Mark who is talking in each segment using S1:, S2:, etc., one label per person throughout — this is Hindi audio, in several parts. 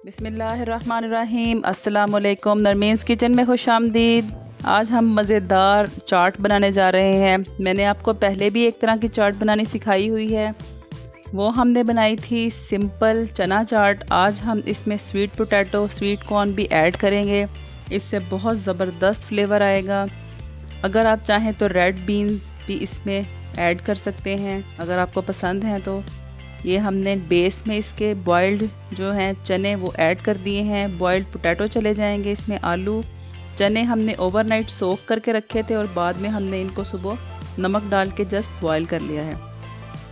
S1: बिस्मिल्लाहिर्रहमानिर्रहीम। अस्सलामुअलैकुम। नरमीन्स किचन में खुशामदीद। आज हम मज़ेदार चाट बनाने जा रहे हैं। मैंने आपको पहले भी एक तरह की चाट बनानी सिखाई हुई है, वो हमने बनाई थी सिंपल चना चाट। आज हम इसमें स्वीट पोटैटो, स्वीट कॉर्न भी ऐड करेंगे। इससे बहुत ज़बरदस्त फ्लेवर आएगा। अगर आप चाहें तो रेड बीन्स भी इसमें ऐड कर सकते हैं अगर आपको पसंद हैं तो। ये हमने बेस में इसके बॉइल्ड जो हैं चने वो ऐड कर दिए हैं। बॉइल्ड पोटैटो चले जाएंगे इसमें। आलू चने हमने ओवरनाइट सोक करके रखे थे और बाद में हमने इनको सुबह नमक डाल के जस्ट बॉईल कर लिया है।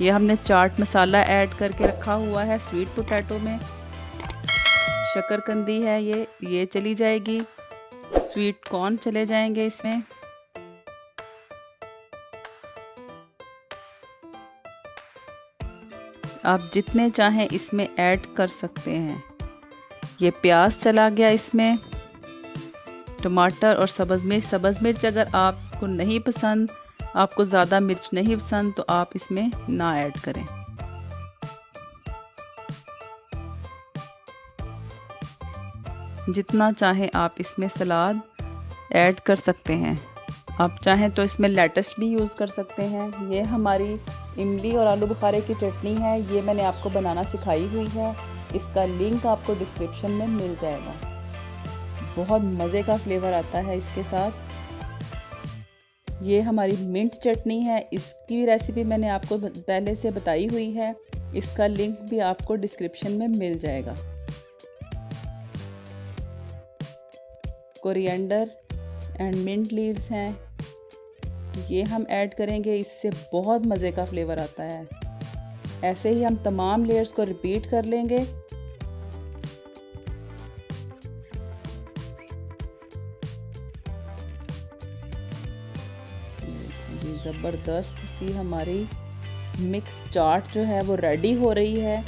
S1: ये हमने चाट मसाला ऐड करके रखा हुआ है स्वीट पोटैटो में। शकरकंदी है ये चली जाएगी। स्वीट कॉर्न चले जाएंगे इसमें। आप जितने चाहें इसमें ऐड कर सकते हैं। ये प्याज चला गया इसमें, टमाटर और सब्ज़ मिर्च अगर आपको नहीं पसंद, आपको ज़्यादा मिर्च नहीं पसंद तो आप इसमें ना ऐड करें। जितना चाहें आप इसमें सलाद ऐड कर सकते हैं। आप चाहें तो इसमें लेटस भी यूज़ कर सकते हैं। ये हमारी इमली और आलू बुखारे की चटनी है, ये मैंने आपको बनाना सिखाई हुई है। इसका लिंक आपको डिस्क्रिप्शन में मिल जाएगा। बहुत मज़े का फ्लेवर आता है इसके साथ। ये हमारी मिंट चटनी है, इसकी रेसिपी मैंने आपको पहले से बताई हुई है। इसका लिंक भी आपको डिस्क्रिप्शन में मिल जाएगा। कोरिएंडर एंड मिंट लीव्स हैं, ये हम ऐड करेंगे। इससे बहुत मज़े का फ्लेवर आता है। ऐसे ही हम तमाम लेयर्स को रिपीट कर लेंगे। ज़बरदस्त सी हमारी मिक्स चाट जो है वो रेडी हो रही है।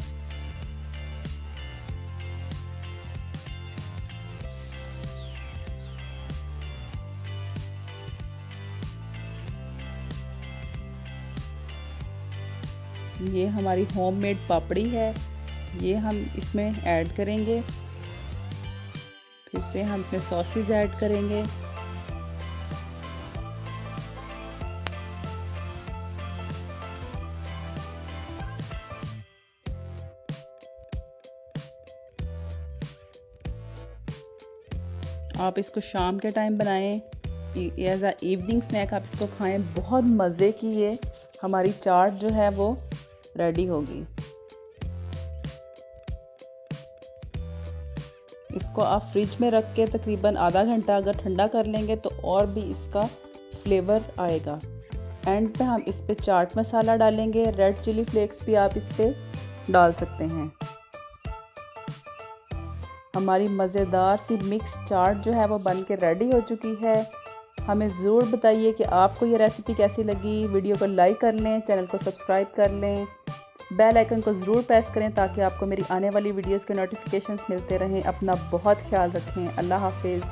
S1: ये हमारी होममेड पापड़ी है, ये हम इसमें ऐड करेंगे। फिर से हम इसमें सॉसेज ऐड करेंगे। आप इसको शाम के टाइम बनाएं, एज अ इवनिंग स्नैक आप इसको खाएं। बहुत मज़े की ये हमारी चाट जो है वो रेडी होगी। इसको आप फ्रिज में रख के तकरीबन आधा घंटा अगर ठंडा कर लेंगे तो और भी इसका फ्लेवर आएगा। एंड पे हम इस पे चाट मसाला डालेंगे। रेड चिली फ्लेक्स भी आप इस पे डाल सकते हैं। हमारी मज़ेदार सी मिक्स चाट जो है वो बन के रेडी हो चुकी है। हमें ज़रूर बताइए कि आपको ये रेसिपी कैसी लगी। वीडियो को लाइक कर लें, चैनल को सब्सक्राइब कर लें, बेल आइकन को ज़रूर प्रेस करें ताकि आपको मेरी आने वाली वीडियोस के नोटिफिकेशंस मिलते रहें। अपना बहुत ख्याल रखें। अल्लाह हाफिज़।